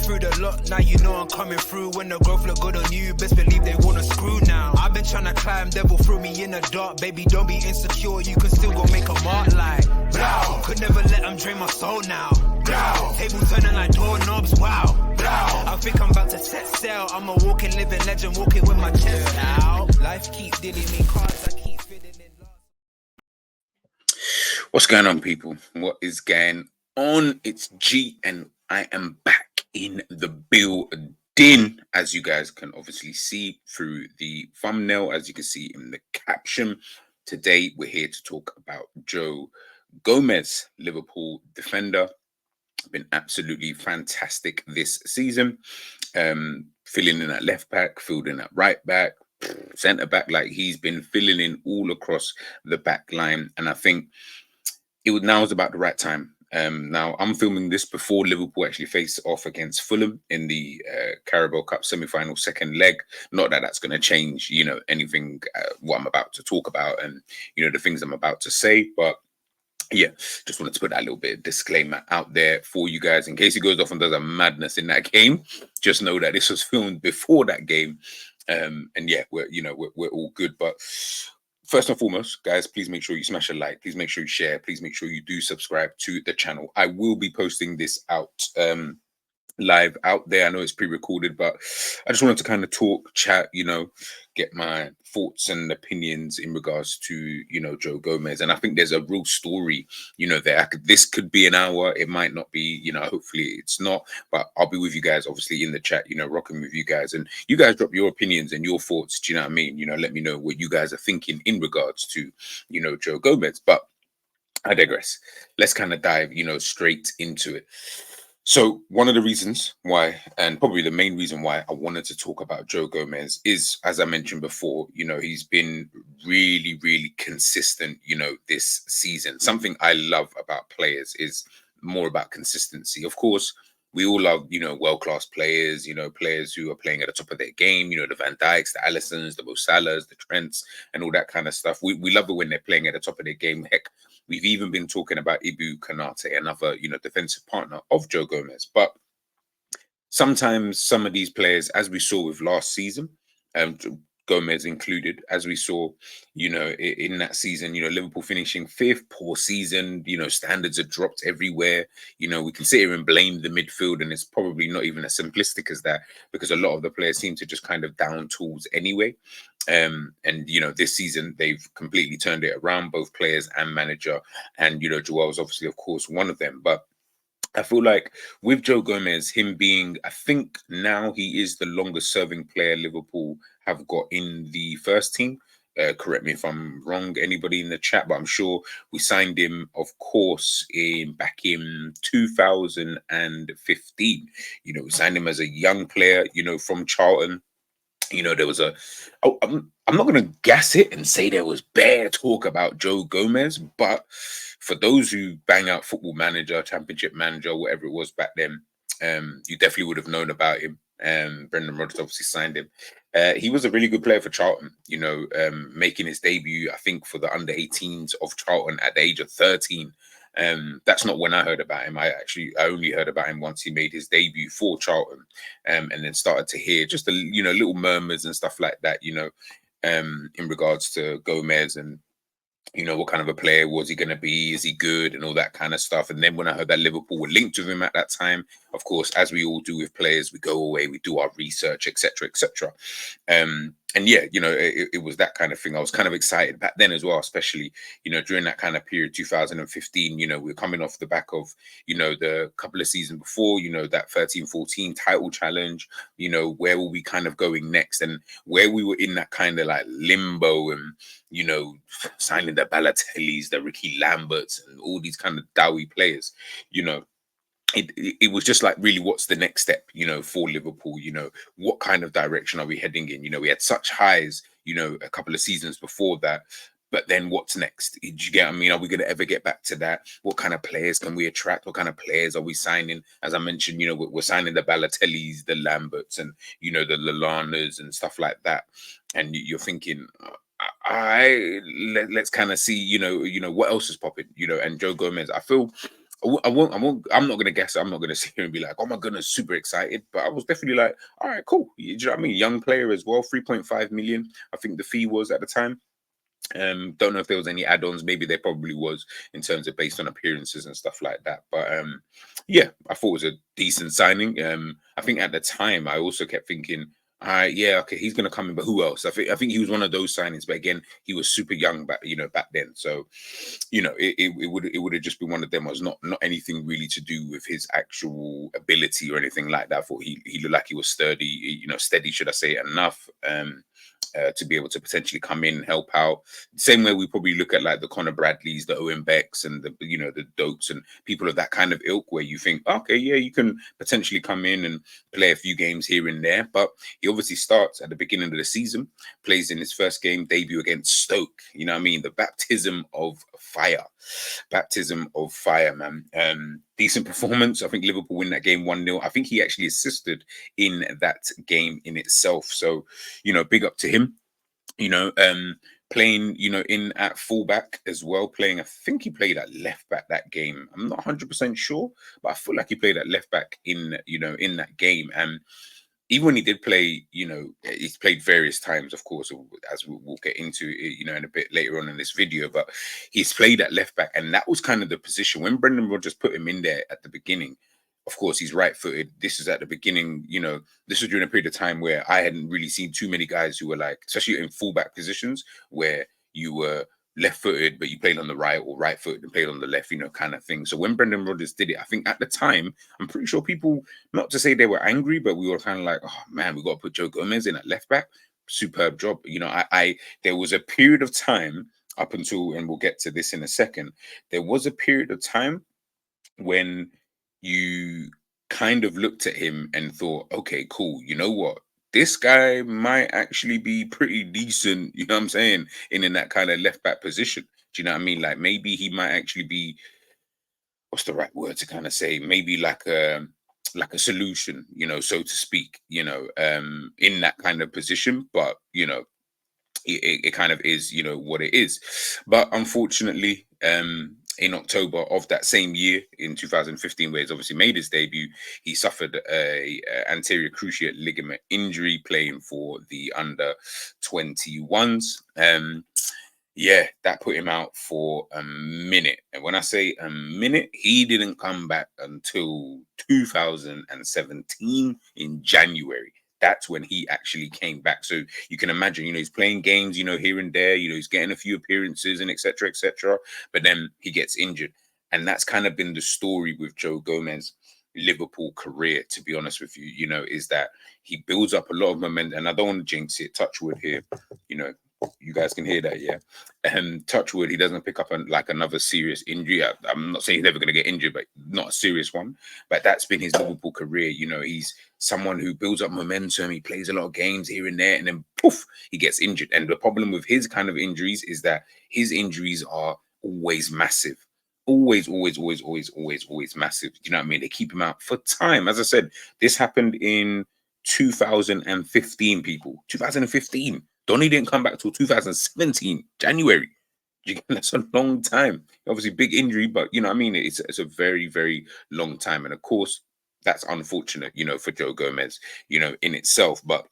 Through the lot, now you know I'm coming through. When the growth look good on you, best believe they wanna screw now. I've been trying to climb, devil threw me in the dark. Baby, don't be insecure, you can still go make a mark like blow. Could never let them drain my soul now. Blow. Table turning like doorknobs, wow. Blow. I think I'm about to set sail. I'm a walking, living legend, walking with my chest out. Life keeps dealing me cards, I keep feeling it. What's going on, people? What is going on? It's G and I am back in the building, as you guys can obviously see through the thumbnail, as you can see in the caption. Today we're here to talk about Joe Gomez, Liverpool defender. Been absolutely fantastic this season, filling in at left back, fielding at right back, centre back. Like, he's been filling in all across the back line, and I think now is about the right time. Now, I'm filming this before Liverpool actually face off against Fulham in the Carabao Cup semi-final second leg. Not that that's going to change, anything what I'm about to talk about and, the things I'm about to say. But yeah, just wanted to put that little bit of disclaimer out there for you guys in case he goes off and does a madness in that game. Just know that this was filmed before that game. And yeah, we're all good. But first and foremost, guys, please make sure you smash a like. Please make sure you share. Please make sure you do subscribe to the channel. I will be posting this out live out there. I know it's pre-recorded, but I just wanted to kind of talk, chat, get my thoughts and opinions in regards to, Joe Gomez. And I think there's a real story, there. This could be an hour. It might not be, hopefully it's not. But I'll be with you guys, obviously, in the chat, rocking with you guys. And you guys drop your opinions and your thoughts. Do you know what I mean? Let me know what you guys are thinking in regards to, Joe Gomez. But I digress. Let's kind of dive, straight into it. So one of the reasons why, and probably the main reason why I wanted to talk about Joe Gomez is, as I mentioned before, he's been really, really consistent, this season. Something I love about players is more about consistency. Of course, we all love, world-class players, players who are playing at the top of their game, the Van Dijks, the Alissons, the Mo Salahs, the Trents, and all that kind of stuff. We love it when they're playing at the top of their game. Heck, we've even been talking about Ibu Konate, another, defensive partner of Joe Gomez. But sometimes some of these players, as we saw with last season, Gomez included, as we saw, in that season, Liverpool finishing fifth, poor season, standards are dropped everywhere. We can sit here and blame the midfield, and it's probably not even as simplistic as that, because a lot of the players seem to just kind of down tools anyway. And this season they've completely turned it around, both players and manager. And Joel's obviously, of course, one of them. But I feel like with Joe Gomez, him being, I think now he is the longest serving player Liverpool have got in the first team. Correct me if I'm wrong, anybody in the chat, but I'm sure we signed him, of course, back in 2015. We signed him as a young player, from Charlton. There was I'm not going to gas it and say there was bare talk about Joe Gomez, but for those who bang out Football Manager, Championship Manager, whatever it was back then, you definitely would have known about him. Brendan Rodgers obviously signed him. He was a really good player for Charlton, making his debut, I think, for the under-18s of Charlton at the age of 13. That's not when I heard about him. I only heard about him once he made his debut for Charlton, and then started to hear just little murmurs and stuff like that, in regards to Gomez and what kind of a player was he going to be? Is he good? And all that kind of stuff. And then when I heard that Liverpool were linked with him at that time, of course, as we all do with players, we go away, we do our research, etc., etc. And yeah, it was that kind of thing. I was kind of excited back then as well, especially, during that kind of period, 2015, we're coming off the back of, the couple of seasons before, that 13-14 title challenge, where will we kind of going next? And where we were in that kind of like limbo and, signing the Balotellis, the Ricky Lamberts and all these kind of doughy players, it was just like, really, what's the next step, for Liverpool? What kind of direction are we heading in? We had such highs, a couple of seasons before that. But then what's next? Do you get what I mean? Are we going to ever get back to that? What kind of players can we attract? What kind of players are we signing? As I mentioned, we're signing the Balotellis, the Lamberts, and, the Lallanas and stuff like that. And you're thinking, let's kind of see, what else is popping, and Joe Gomez. I feel I'm not gonna guess. I'm not gonna sit here and be like, oh my goodness, super excited. But I was definitely like, all right, cool. Do you know what I mean? Young player as well, 3.5 million. I think the fee was at the time. Don't know if there was any add-ons. Maybe there probably was, in terms of based on appearances and stuff like that. But yeah, I thought it was a decent signing. I think at the time I also kept thinking, all right, yeah, okay, he's gonna come in, but who else? I think he was one of those signings, but again, he was super young back then. So, it would have just been one of them. Was not anything really to do with his actual ability or anything like that. I thought he looked like he was sturdy, steady, should I say, enough. To be able to potentially come in and help out. Same way we probably look at like the Conor Bradleys, the Owen Becks, and the Dokes and people of that kind of ilk, where you think, okay, yeah, you can potentially come in and play a few games here and there. But he obviously starts at the beginning of the season, plays in his first game debut against Stoke. You know what I mean? The baptism of fire. Baptism of fire, man. Decent performance. I think Liverpool win that game 1-0. I think he actually assisted in that game in itself. So, big up to him. Playing, in at fullback as well. Playing, I think he played at left back that game. I'm not 100% sure, but I feel like he played at left back in that game. And even when he did play, he's played various times, of course, as we'll get into, in a bit later on in this video. But he's played at left back, and that was kind of the position when Brendan Rodgers put him in there at the beginning. Of course, he's right-footed. This is at the beginning, this was during a period of time where I hadn't really seen too many guys who were like, especially in fullback positions, where you were left-footed, but you played on the right, or right-footed and played on the left, kind of thing. So when Brendan Rodgers did it, I think at the time, I'm pretty sure people, not to say they were angry, but we were kind of like, oh man, we got to put Joe Gomez in at left back. Superb job. There was a period of time up until, and we'll get to this in a second, there was a period of time when you kind of looked at him and thought, okay, cool, you know what? This guy might actually be pretty decent, you know what I'm saying, in that kind of left back position. Do you know what I mean? Like, maybe he might actually be, what's the right word to kind of say? Maybe like a solution, so to speak, in that kind of position. But, it kind of is, what it is. But unfortunately, in October of that same year, in 2015, where he's obviously made his debut, he suffered a anterior cruciate ligament injury playing for the under 21s. Yeah, that put him out for a minute. And when I say a minute, he didn't come back until 2017 in January. That's when he actually came back. So you can imagine, he's playing games, here and there, he's getting a few appearances and etc. etc. But then he gets injured. And that's kind of been the story with Joe Gomez. Liverpool career, to be honest with you, is that he builds up a lot of momentum. And I don't want to jinx it, touch wood here, you guys can hear that, yeah. Touch wood, he doesn't pick up another serious injury. I'm not saying he's never going to get injured, but not a serious one. But that's been his Liverpool career. He's someone who builds up momentum. He plays a lot of games here and there, and then poof, he gets injured. And the problem with his kind of injuries is that his injuries are always massive. Always, always, always, always, always, always massive. Do you know what I mean? They keep him out for time. As I said, this happened in 2015, people. 2015. Donny didn't come back till 2017, January. That's a long time. Obviously, big injury, but you know what I mean? It's a very, very long time. And of course, that's unfortunate, for Joe Gomez, in itself. But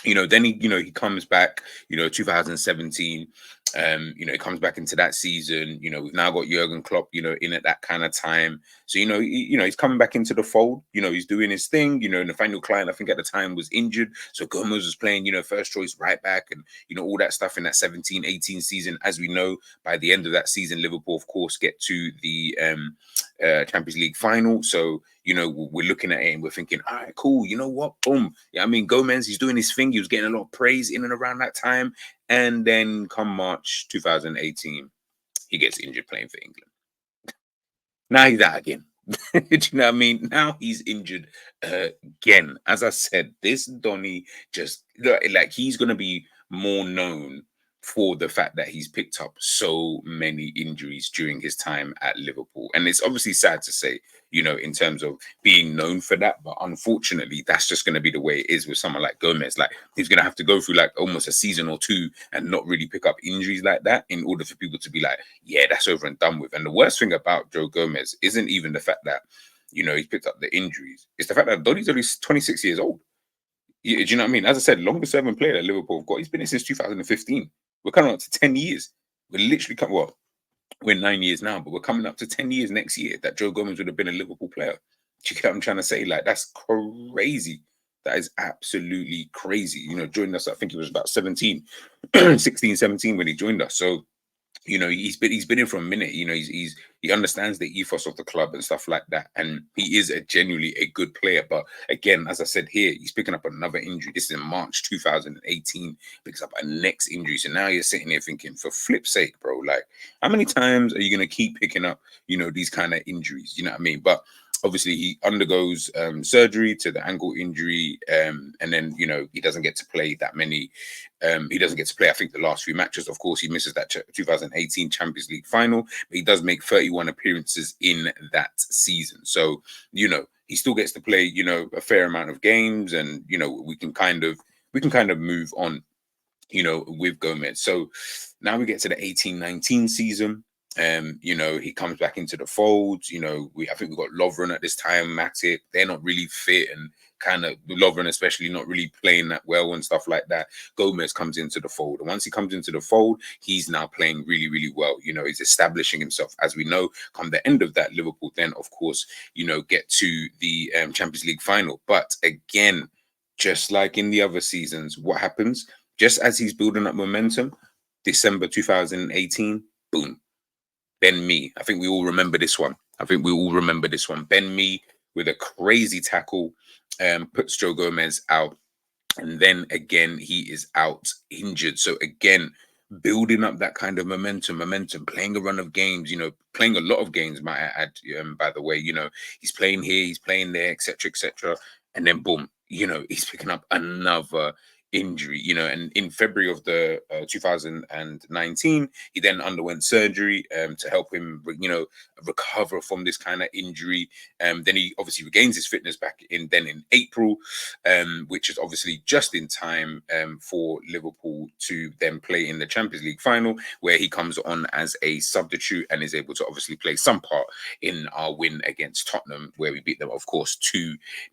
then he comes back, 2017. He comes back into that season. We've now got Jurgen Klopp, in at that kind of time. So, he's coming back into the fold. He's doing his thing. Nathaniel Klein, I think at the time, was injured. So Gomez was playing, first choice right back and, all that stuff in that 17-18 season. As we know, by the end of that season, Liverpool, of course, get to the Champions League final. So, we're looking at it and we're thinking, all right, cool. You know what? Boom. Yeah, I mean, Gomez, he's doing his thing. He was getting a lot of praise in and around that time. And then come March 2018, he gets injured playing for England. Now he's out again. Do you know what I mean? Now he's injured again. As I said, this Donny just like he's gonna be more known for the fact that he's picked up so many injuries during his time at Liverpool. And it's obviously sad to say, in terms of being known for that, but unfortunately, that's just going to be the way it is with someone like Gomez. Like, he's going to have to go through like almost a season or two and not really pick up injuries like that in order for people to be like, yeah, that's over and done with. And the worst thing about Joe Gomez isn't even the fact that, he's picked up the injuries. It's the fact that Donny's only 26 years old. Do you know what I mean? As I said, longest serving player that Liverpool have got. He's been here since 2015. We're coming up to 10 years. We're literally we're 9 years now, but we're coming up to 10 years next year that Joe Gomez would have been a Liverpool player. Do you get what I'm trying to say? Like, that's crazy. That is absolutely crazy. Joined us, I think he was about 17, 16, 17 when he joined us. So, he's been in for a minute. He understands the ethos of the club and stuff like that, and he is genuinely a good player. But again, as I said here, he's picking up another injury. This is in March 2018. Picks up a next injury. So now you're sitting here thinking, for flip's sake, bro, like, how many times are you gonna keep picking up, these kind of injuries? You know what I mean? But obviously he undergoes surgery to the ankle injury, and then he doesn't get to play that many. He doesn't get to play, I think, the last few matches. Of course, he misses that 2018 Champions League final, but he does make 31 appearances in that season. So he still gets to play a fair amount of games, and we can kind of move on with Gomez. So now we get to the 18-19 season. He comes back into the fold. I think we've got Lovren at this time, Matip. They're not really fit, and kind of Lovren especially not really playing that well and stuff like that. Gomez comes into the fold, and once he comes into the fold, he's now playing really, really well. He's establishing himself, as we know. Come the end of that, Liverpool then, of course, get to the Champions League final. But again, just like in the other seasons, what happens? Just as he's building up momentum, December 2018, boom. Ben Mee. I think we all remember this one. Ben Mee with a crazy tackle puts Joe Gomez out. And then again, he is out injured. So again, building up that kind of momentum, playing a run of games, playing a lot of games, might I add, by the way, he's playing here, he's playing there, etc., etc. And then boom, he's picking up another injury, and in February of the 2019, he then underwent surgery to help him, recover from this kind of injury. Then he obviously regains his fitness back in April, which is obviously just in time for Liverpool to then play in the Champions League final, where he comes on as a substitute and is able to obviously play some part in our win against Tottenham, where we beat them, of course,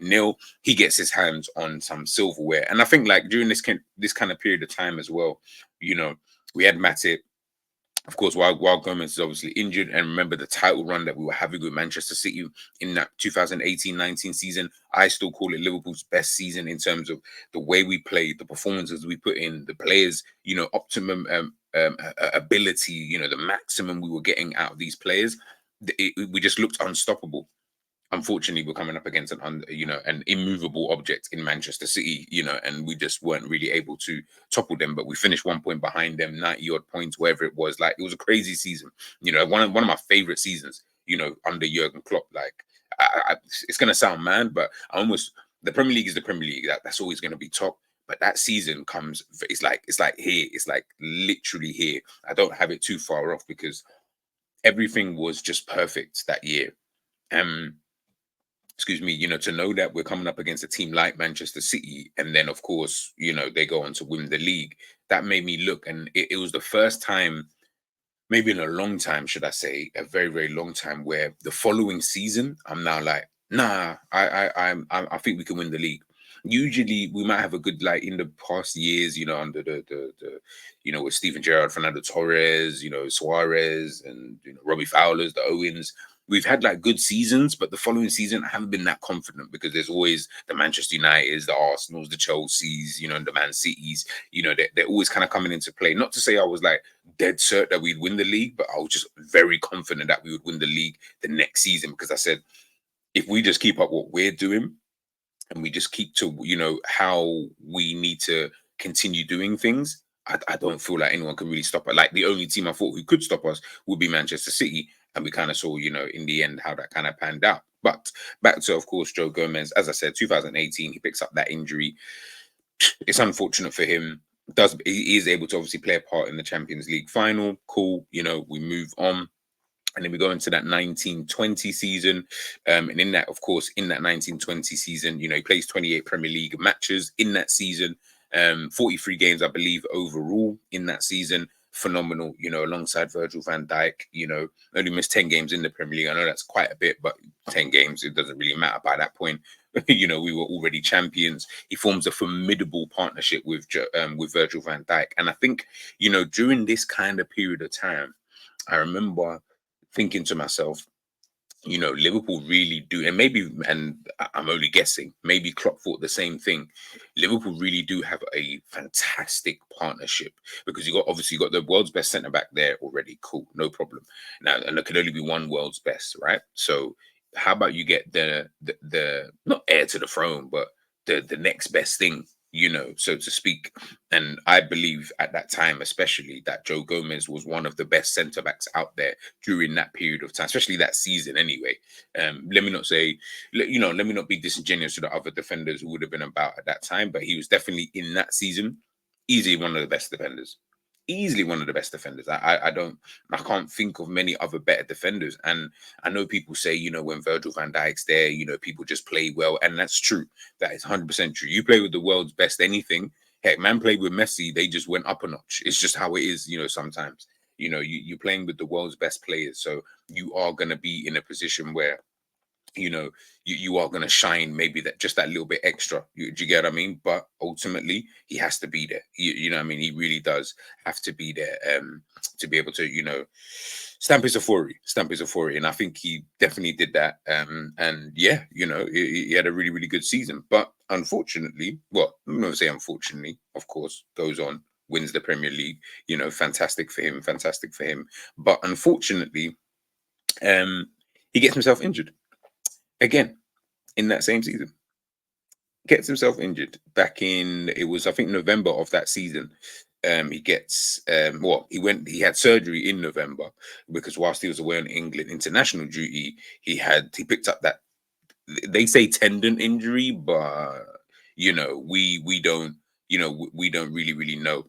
2-0. He gets his hands on some silverware, and I think like during this kind of period of time as well, we had Matip, of course, while Gomez is obviously injured. And remember the title run that we were having with Manchester City in that 2018-19 season. I still call it Liverpool's best season in terms of the way we played, the performances we put in, the players, optimum ability, the maximum we were getting out of these players. We just looked unstoppable. Unfortunately, we're coming up against an immovable object in Manchester City, and we just weren't really able to topple them. But we finished 1 point behind them, 90 odd points, wherever it was. Like, it was a crazy season. One of my favorite seasons. Under Jurgen Klopp. Like, it's gonna sound mad, but the Premier League is the Premier League. That's always gonna be top. But that season comes. It's like here. It's like literally here. I don't have it too far off because everything was just perfect that year. Excuse me, to know that we're coming up against a team like Manchester City, and then of course, they go on to win the league. That made me look, and it was the first time, maybe in a long time, should I say, a very, very long time, where the following season, I'm now like, nah, I think we can win the league. Usually, we might have a good, like in the past years, under the with Steven Gerrard, Fernando Torres, Suarez, and Robbie Fowler's, the Owens. We've had like good seasons, but the following season I haven't been that confident, because there's always the Manchester Uniteds, the Arsenals, the Chelseas, and the Man Cities. They're always kind of coming into play. Not to say I was like dead certain that we'd win the league, but I was just very confident that we would win the league the next season, because I said, if we just keep up what we're doing and we just keep to, how we need to continue doing things, I don't feel like anyone can really stop it. Like, the only team I thought who could stop us would be Manchester City. And we kind of saw, you know, in the end how that kind of panned out. But back to, of course, Joe Gomez. As I said, 2018, he picks up that injury. It's unfortunate for him. He is able to obviously play a part in the Champions League final. Cool, you know, we move on. And then we go into that 1920 season. And in that, of course, in that 1920 season, you know, he plays 28 Premier League matches in that season, 43 games, I believe, overall in that season. Phenomenal, you know, alongside Virgil van Dijk, you know, only missed 10 games in the Premier League. I know that's quite a bit, but 10 games, it doesn't really matter by that point. You know, we were already champions. He forms a formidable partnership with Virgil van Dijk. And I think, you know, during this kind of period of time, I remember thinking to myself, you know, Liverpool really do, and maybe, and I'm only guessing, maybe Klopp thought the same thing. Liverpool really do have a fantastic partnership because you got the world's best centre back there already. Cool, no problem. Now, and there could only be one world's best, right? So, how about you get the not heir to the throne, but the next best thing, you know, so to speak. And I believe at that time, especially, that Joe Gomez was one of the best centre backs out there during that period of time, especially that season. Anyway, let me not say, you know, let me not be disingenuous to the other defenders who would have been about at that time, but he was definitely in that season easily one of the best defenders. Easily one of the best defenders. I can't think of many other better defenders. And I know people say, you know, when Virgil van Dijk's there, you know, people just play well. And that's true. That is 100% true. You play with the world's best anything. Heck, man played with Messi. They just went up a notch. It's just how it is, you know, sometimes. You know, you're playing with the world's best players. So you are going to be in a position where, you know, you are going to shine maybe that just that little bit extra. Do you get what I mean? But ultimately, he has to be there. You know what I mean? He really does have to be there to be able to, you know, stamp his authority. And I think he definitely did that. And yeah, you know, he had a really, really good season. But unfortunately, well, I'm not say unfortunately, of course, goes on, wins the Premier League. You know, fantastic for him. But unfortunately, he gets himself injured again in that same season. Gets himself injured back in, it was, I think, November of that season. He gets he had surgery in November because whilst he was away on England international duty, he picked up that, they say tendon injury, but you know, we don't, you know, we don't really know.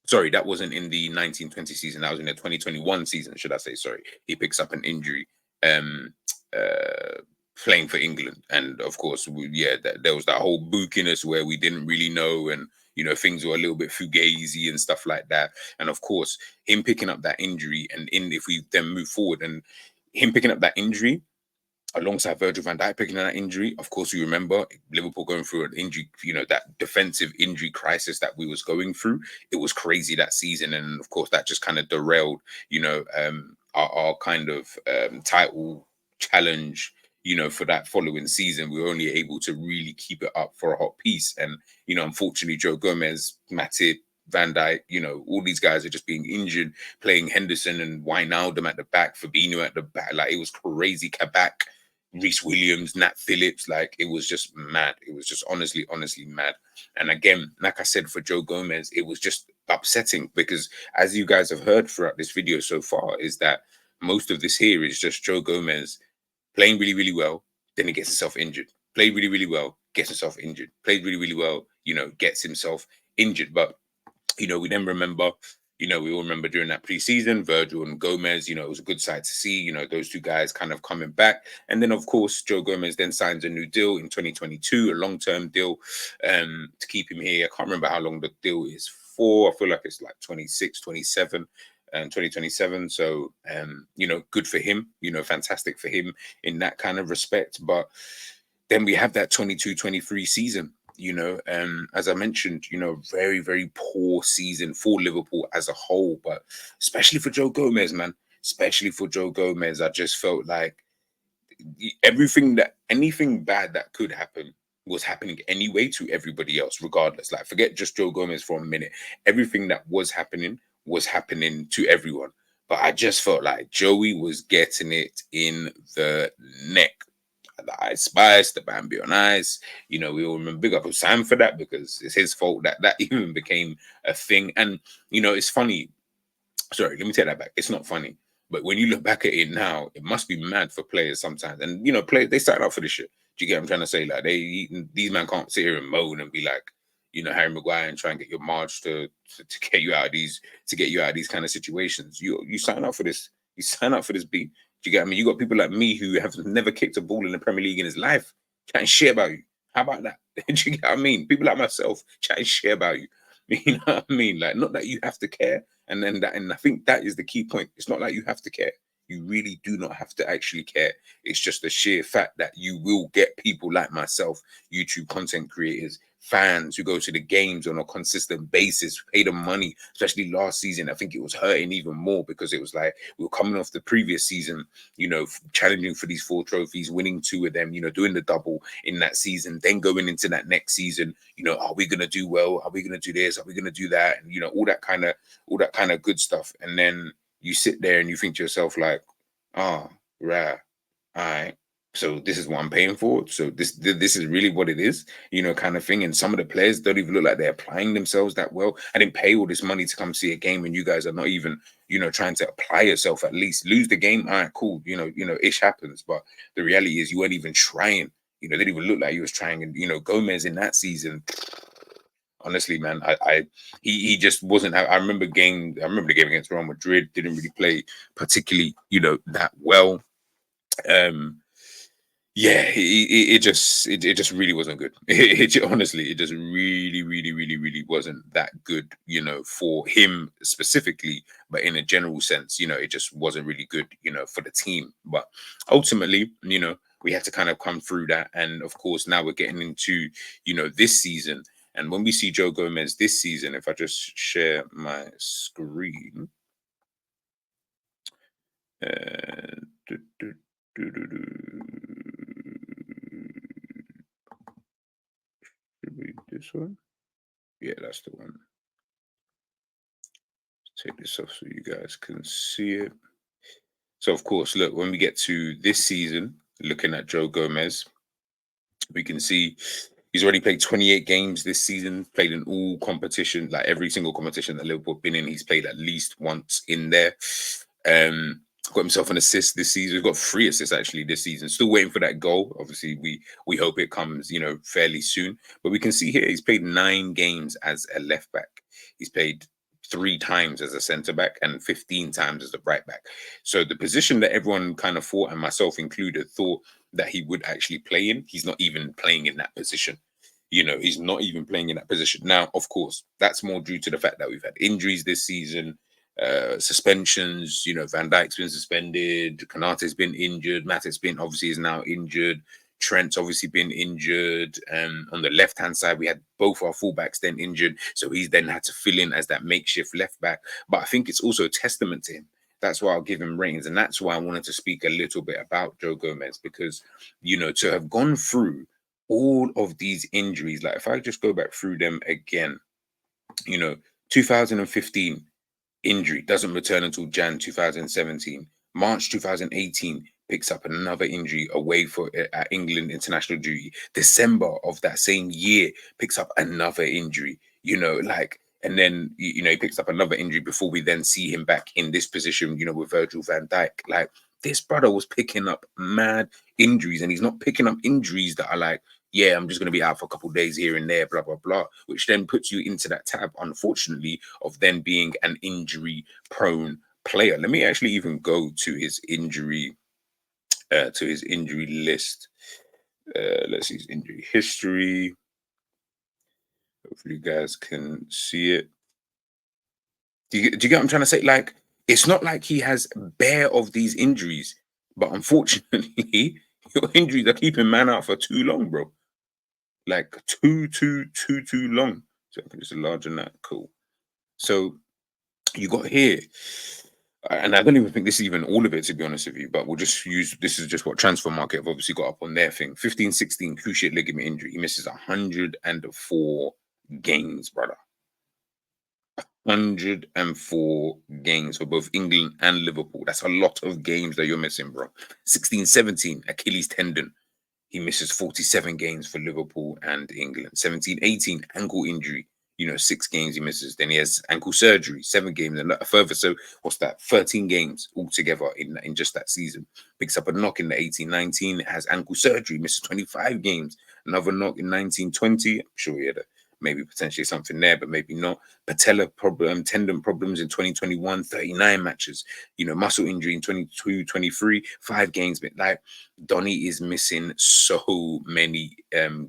Sorry, that wasn't in the 1920 season. That was in the 2021 season, should I say? Sorry, he picks up an injury, uh, playing for England, and of course, there was that whole bookiness where we didn't really know, and you know, things were a little bit fugazi and stuff like that. And of course, him picking up that injury, and if we then move forward, and him picking up that injury alongside Virgil van Dijk picking up that injury. Of course, we remember Liverpool going through an injury, you know, that defensive injury crisis that we was going through. It was crazy that season. And of course, that just kind of derailed, you know, our kind of title challenge, you know, for that following season. We were only able to really keep it up for a hot piece. And, you know, unfortunately, Joe Gomez, Matip, Van Dijk, you know, all these guys are just being injured, playing Henderson and Wijnaldum at the back, Fabinho at the back. Like, it was crazy. Kabak, Reece Williams, Nat Phillips, like it was just mad. It was just honestly mad. And again, like I said, for Joe Gomez, it was just upsetting because, as you guys have heard throughout this video so far, is that most of this here is just Joe Gomez playing really, really well, then he gets himself injured. Played really, really well, gets himself injured. Played really, really well, you know, gets himself injured. But you know, we then remember, you know, we all remember during that preseason, Virgil and Gomez, you know, it was a good sight to see, you know, those two guys kind of coming back. And then, of course, Joe Gomez then signs a new deal in 2022, a long-term deal to keep him here. I can't remember how long the deal is for. I feel like it's like 26, 27 and 2027. So, you know, good for him, you know, fantastic for him in that kind of respect. But then we have that 22-23 season. You know, as I mentioned, you know, very, very poor season for Liverpool as a whole, but especially for Joe Gomez, man. Especially for Joe Gomez, I just felt like anything bad that could happen was happening anyway to everybody else, regardless. Like, forget just Joe Gomez for a minute. Everything that was happening to everyone. But I just felt like Joey was getting it in the neck. The Ice Spice, the Bambi on Ice. You know, we all remember, big up Sam for that because it's his fault that even became a thing. And, you know, it's funny. Sorry, let me take that back. It's not funny. But when you look back at it now, it must be mad for players sometimes. And you know, players they sign up for this shit. Do you get what I'm trying to say? Like these men can't sit here and moan and be like, you know, Harry Maguire and try and get your marge to get you out of these kind of situations. You sign up for this. You sign up for this beat. Do you get what I mean? You got people like me who have never kicked a ball in the Premier League in his life chatting shit about you. How about that? Do you get what I mean? People like myself chatting shit about you. You know what I mean? Like, not that you have to care. And I think that is the key point. It's not like you have to care. You really do not have to actually care. It's just the sheer fact that you will get people like myself, YouTube content creators, fans who go to the games on a consistent basis, pay them money, especially last season. I think it was hurting even more because it was like we were coming off the previous season, you know, challenging for these 4 trophies, winning 2 of them, you know, doing the double in that season, then going into that next season, you know, are we going to do well? Are we going to do this? Are we going to do that? And, you know, all that kind of good stuff. And then you sit there and you think to yourself like, oh, right, all right. So this is what I'm paying for. So this is really what it is, you know, kind of thing. And some of the players don't even look like they're applying themselves that well. I didn't pay all this money to come see a game, and you guys are not even, you know, trying to apply yourself. At least lose the game. All right, cool. You know, ish happens. But the reality is, you weren't even trying. You know, they didn't even look like you was trying. And you know, Gomez in that season. Honestly, man, he just wasn't. I remember the game against Real Madrid. Didn't really play particularly, you know, that well. Yeah, it just really wasn't good. Honestly, it just really wasn't that good, you know, for him specifically, but in a general sense, you know, it just wasn't really good, you know, for the team. But ultimately, you know, we had to kind of come through that, and of course, now we're getting into, you know, this season. And when we see Joe Gomez this season, if I just share my screen, uh, do, do, do, do, do. Should be this one. Yeah, that's the one. Take this off so you guys can see it. So, of course, look, when we get to this season, looking at Joe Gomez, we can see he's already played 28 games this season, played in all competition, like every single competition that Liverpool have been in, he's played at least once in there. Got himself an assist this season. He's got 3 assists actually this season. Still waiting for that goal. Obviously, we hope it comes, you know, fairly soon. But we can see here he's played 9 games as a left back. He's played 3 times as a centre back and 15 times as a right back. So the position that everyone kind of thought, and myself included, thought that he would actually play in, he's not even playing in that position. You know, he's not even playing in that position. Now, of course, that's more due to the fact that we've had injuries this season, suspensions. You know, Van Dijk's been suspended, Konate's been injured, Matip's been obviously is now injured, Trent's obviously been injured. On the left-hand side, we had both our fullbacks then injured, so he's then had to fill in as that makeshift left back. But I think it's also a testament to him. That's why I'll give him ratings, and that's why I wanted to speak a little bit about Joe Gomez, because, you know, to have gone through all of these injuries, like if I just go back through them again, you know, 2015 injury, doesn't return until Jan 2017. March 2018 picks up another injury away for at England international duty. December of that same year picks up another injury. You know, like, and then you know he picks up another injury before we then see him back in this position. You know, with Virgil van Dijk. Like, this brother was picking up mad injuries, and he's not picking up injuries that are like, yeah, I'm just going to be out for a couple of days here and there, blah, blah, blah, which then puts you into that tab, unfortunately, of then being an injury prone player. Let me actually even go to his injury list. Let's see his injury history. Hopefully you guys can see it. Do you get what I'm trying to say? Like, it's not like he has bare of these injuries, but unfortunately, your injuries are keeping man out for too long, bro. Like too long. So I can just enlarge on that. Cool. So you got here, and I don't even think this is even all of it, to be honest with you, but we'll just use, this is just what Transfer Market have obviously got up on their thing. 15-16 cruciate ligament injury. He misses 104 games, brother. 104 games for both England and Liverpool. That's a lot of games that you're missing, bro. 16-17 Achilles tendon. He misses 47 games for Liverpool and England. 17-18 ankle injury. 6 games he misses. Then he has ankle surgery, 7 games, and a further. So what's that? 13 games altogether in just that season. Picks up a knock in the 18-19, has ankle surgery, misses 25 games. Another knock in 19-20. I'm sure he had maybe potentially something there, but maybe not. Patella problem, tendon problems in 2021, 39 matches. Muscle injury in 22-23, 5 games. But like Donny is missing so many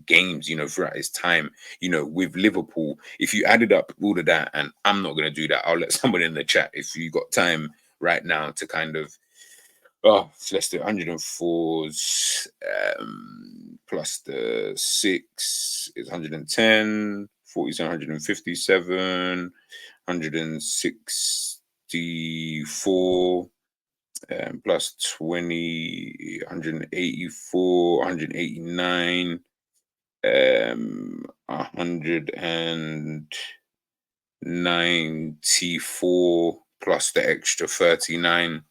games, throughout his time, with Liverpool. If you added up all of that, and I'm not going to do that, I'll let someone in the chat if you got time right now to kind of, so let's do 104s plus the 6 is 110, 40 is 157, 164 plus 20, 184, 189, 194 plus the extra 39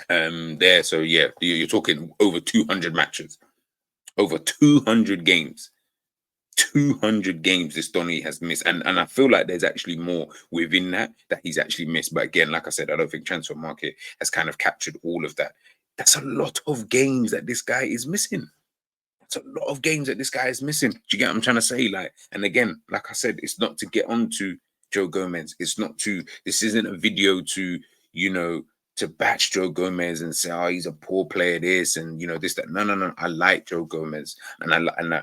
there. So yeah, you're talking over 200 matches, over 200 games. 200 games this Donny has missed, and I feel like there's actually more within that he's actually missed. But again, like I said, I don't think transfer market has kind of captured all of that. That's a lot of games that this guy is missing. That's a lot of games that this guy is missing. Do you get what I'm trying to say? Like, and again, like I said, it's not to get onto Joe Gomez. It's not to. This isn't a video to to bash Joe Gomez and say, oh, he's a poor player, this and this, that. No. I like Joe Gomez and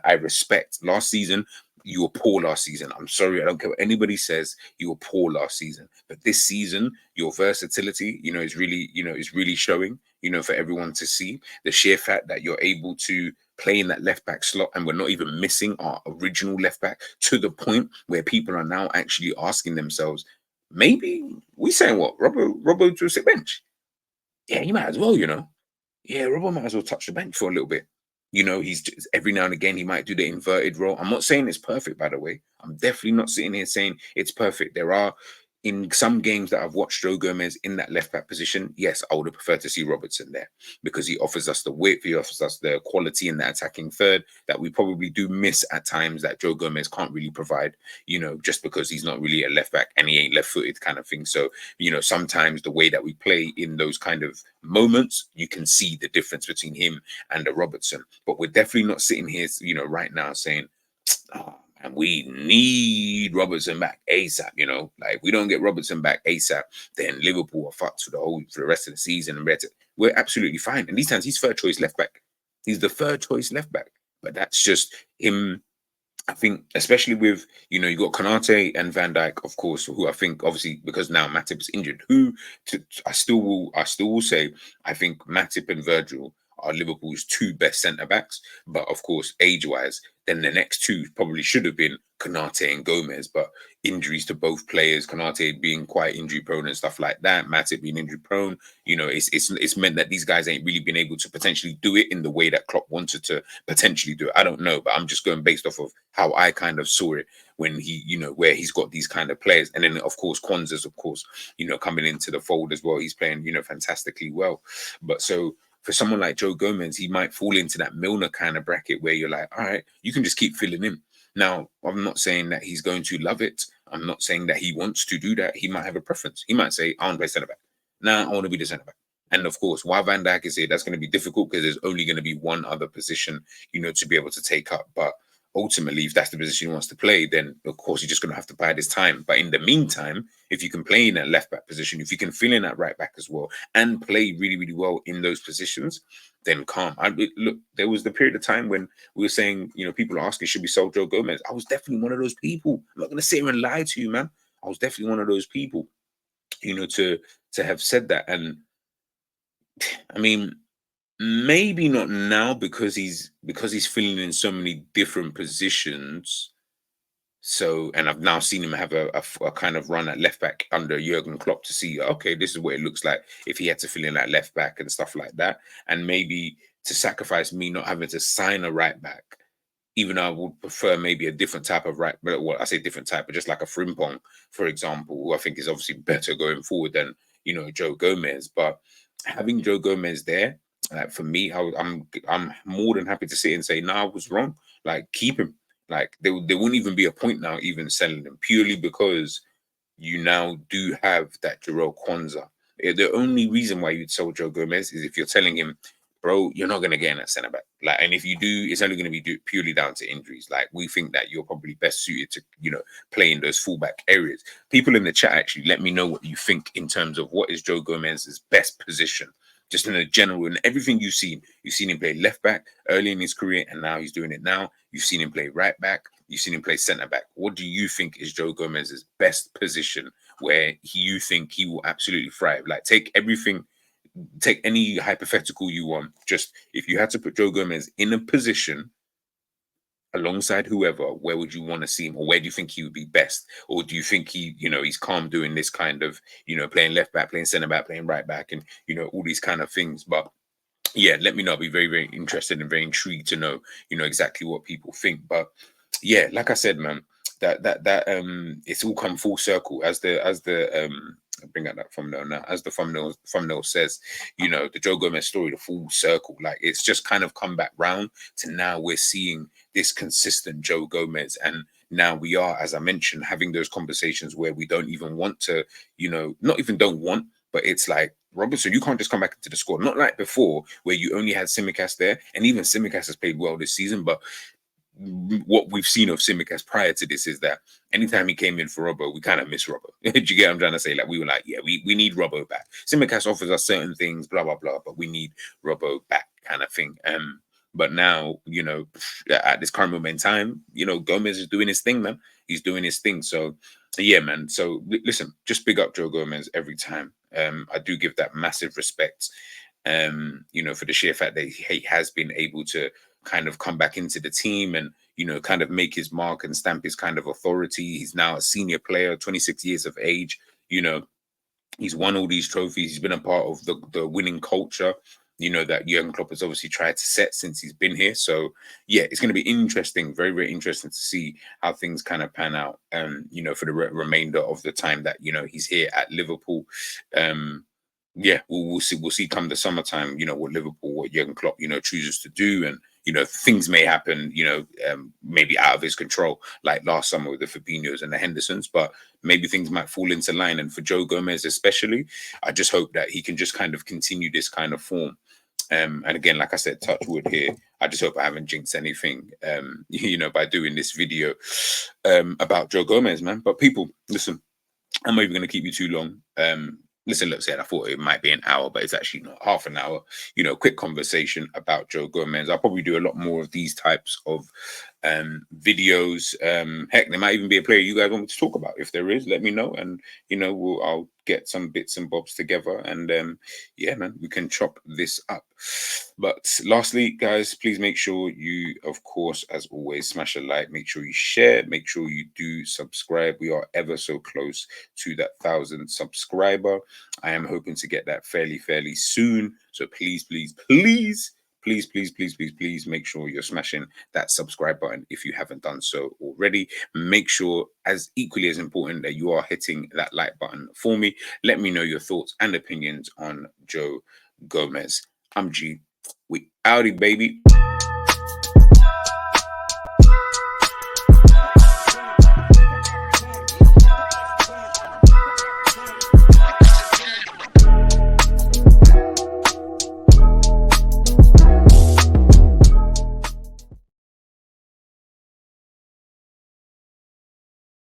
I respect. Last season, you were poor last season. I'm sorry, I don't care what anybody says. You were poor last season, but this season, your versatility, is really, is really showing. For everyone to see the sheer fact that you're able to play in that left back slot, and we're not even missing our original left back to the point where people are now actually asking themselves, maybe we saying what? Robbo to a sick bench. Yeah, you might as well, Yeah, Robbo might as well touch the bench for a little bit. He's just, every now and again he might do the inverted role. I'm not saying it's perfect, by the way. I'm definitely not sitting here saying it's perfect. There are in some games that I've watched Joe Gomez in that left back position, yes, I would have preferred to see Robertson there because he offers us the width, he offers us the quality in that attacking third that we probably do miss at times that Joe Gomez can't really provide, just because he's not really a left back and he ain't left footed kind of thing. So, sometimes the way that we play in those kind of moments, you can see the difference between him and a Robertson. But we're definitely not sitting here, right now saying, oh, and we need Robertson back ASAP, like we don't get Robertson back ASAP, then Liverpool are fucked for the rest of the season. And we're absolutely fine. And these times he's third choice left back. He's the third choice left back. But that's just him. I think, especially with, you got Konate and Van Dijk, of course, who I think obviously because now Matip is injured, I still will say, I think Matip and Virgil are Liverpool's 2 best centre backs. But of course, age-wise, then the next 2 probably should have been Konate and Gomez. But injuries to both players, Konate being quite injury prone and stuff like that, Matip being injury prone, it's meant that these guys ain't really been able to potentially do it in the way that Klopp wanted to potentially do it. I don't know, but I'm just going based off of how I kind of saw it when he, where he's got these kind of players. And then of course, Kwanzaa's, of course, coming into the fold as well. He's playing, fantastically well. But so for someone like Joe Gomez, he might fall into that Milner kind of bracket where you're like, all right, you can just keep filling in. Now, I'm not saying that he's going to love it. I'm not saying that he wants to do that. He might have a preference. He might say, I want to play centre back. Nah, I want to be the centre back. And of course, while Van Dijk is here, that's going to be difficult because there's only going to be one other position, to be able to take up. But ultimately, if that's the position he wants to play, then of course you're just going to have to bide his time. But in the meantime, if you can play in that left back position, if you can fill in that right back as well, and play really, really well in those positions, then calm. Look, there was the period of time when we were saying, people are asking, should we sell Joe Gomez? I was definitely one of those people. I'm not going to sit here and lie to you, man. I was definitely one of those people, to have said that. And I mean, maybe not now because he's filling in so many different positions. So, and I've now seen him have a kind of run at left back under Jurgen Klopp to see, okay, this is what it looks like if he had to fill in that left back and stuff like that. And maybe to sacrifice me not having to sign a right back, even though I would prefer maybe a different type of right, well, I say different type, but just like a Frimpong, for example, who I think is obviously better going forward than, Joe Gomez. But having Joe Gomez there, for me, I'm more than happy to sit and say, no, I was wrong. Like, keep him. Like there wouldn't even be a point now even selling him, purely because you now do have that Jarrell Kwanzaa. The only reason why you'd sell Joe Gomez is if you're telling him, bro, you're not going to get in that centre back. Like, and if you do, it's only going to be purely down to injuries. Like, we think that you're probably best suited to, play in those fullback areas. People in the chat actually let me know what you think in terms of what is Joe Gomez's best position. Just in a general, and everything you've seen him play left back early in his career, and now he's doing it now. You've seen him play right back. You've seen him play centre back. What do you think is Joe Gomez's best position where you think he will absolutely thrive? Like, take any hypothetical you want. Just if you had to put Joe Gomez in a position alongside whoever, where would you want to see him, or where do you think he would be best? Or do you think he's calm doing this kind of, playing left back, playing centre back, playing right back, and all these kind of things? But yeah, let me know. I'll be very, very interested and very intrigued to know, exactly what people think. But yeah, like I said, man, that it's all come full circle as the I bring out that thumbnail now. As the thumbnail says, the Joe Gomez story, the full circle. Like, it's just kind of come back round to now we're seeing this consistent Joe Gomez, and now we are, as I mentioned, having those conversations where we don't even want to, not even don't want, but it's like, Robertson, you can't just come back into the squad. Not like before, where you only had Tsimikas there, and even Tsimikas has played well this season. But what we've seen of Tsimikas prior to this is that anytime he came in for Robbo, we kind of miss Robbo. Do you get what I'm trying to say? Like, we were like, yeah, we need Robbo back. Tsimikas offers us certain things, blah, blah, blah, but we need Robbo back, kind of thing. But now, at this current moment in time, Gomez is doing his thing, man. He's doing his thing. So, yeah, man. So, listen, just big up Joe Gomez every time. I do give that massive respect, for the sheer fact that he has been able to kind of come back into the team and, kind of make his mark and stamp his kind of authority. He's now a senior player, 26 years of age. He's won all these trophies. He's been a part of the winning culture, that Jurgen Klopp has obviously tried to set since he's been here. So, yeah, it's going to be interesting, very, very interesting to see how things kind of pan out, for the remainder of the time that, he's here at Liverpool. Yeah, we'll see. We'll see come the summertime, what Jurgen Klopp, chooses to do. And, things may happen, maybe out of his control, like last summer with the Fabinhos and the Hendersons, but maybe things might fall into line. And for Joe Gomez especially, I just hope that he can just kind of continue this kind of form. And again, like I said, touch wood here. I just hope I haven't jinxed anything, by doing this video about Joe Gomez, man. But people, listen, I'm not even going to keep you too long. Listen, look, said I thought it might be an hour, but it's actually not. Half an hour. Quick conversation about Joe Gomez. I'll probably do a lot more of these types of videos. Heck, there might even be a player you guys want me to talk about. If there is, let me know, and I'll get some bits and bobs together, and yeah, man, we can chop this up. But lastly, guys, please make sure you, of course, as always, smash a like. Make sure you share. Make sure you do subscribe. We are ever so close to that 1,000 subscriber. I am hoping to get that fairly soon. So please, please, please, please, please, please, please, please make sure you're smashing that subscribe button if you haven't done so already. Make sure, as equally as important, that you are hitting that like button for me. Let me know your thoughts and opinions on Joe Gomez. I'm G. We outie, baby.